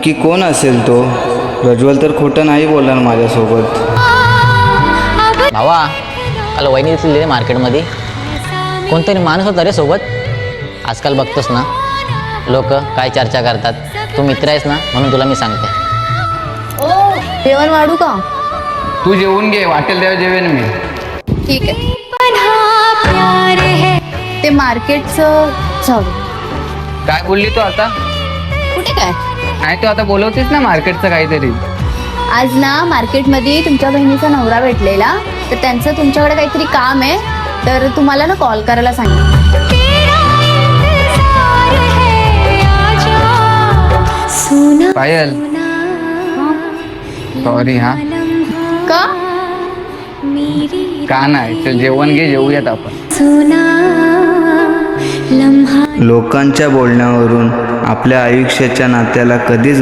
की कोण असेल तो? प्रज्वल तर खोटं नाही बोलणार माझ्यासोबत. भावा, काल वहिनी दिसली रे मार्केटमध्ये. कोणतरी माणूस होता रे सोबत. आजकाल बघतोस ना लोक काय चर्चा करतात. तू मित्र आहेस ना म्हणून तुला मी सांगते. जेवण वाढू का? तू जेवून घे, वाटेल तेव्हा जेवेन मी. ठीक आहे. ते मार्केटचं जाऊ दे. काय बोलली तू आता? कुठे काय? नाही तू आता बोलवतेस ना मार्केटचं काहीतरी. आज ना मार्केटमध्ये तुमच्या बहिणीचा नवरा भेटलेला, तर त्यांचं तुमच्याकडे काहीतरी काम आहे, तर तुम्हाला ना कॉल करायला सांगितलं. पायल, सॉरी हा. का? का नाही, चल जेवण घे, जेवूयात आपण. लोकांच्या बोलण्यावरून आपल्या आयुष्याच्या नात्याला कधीच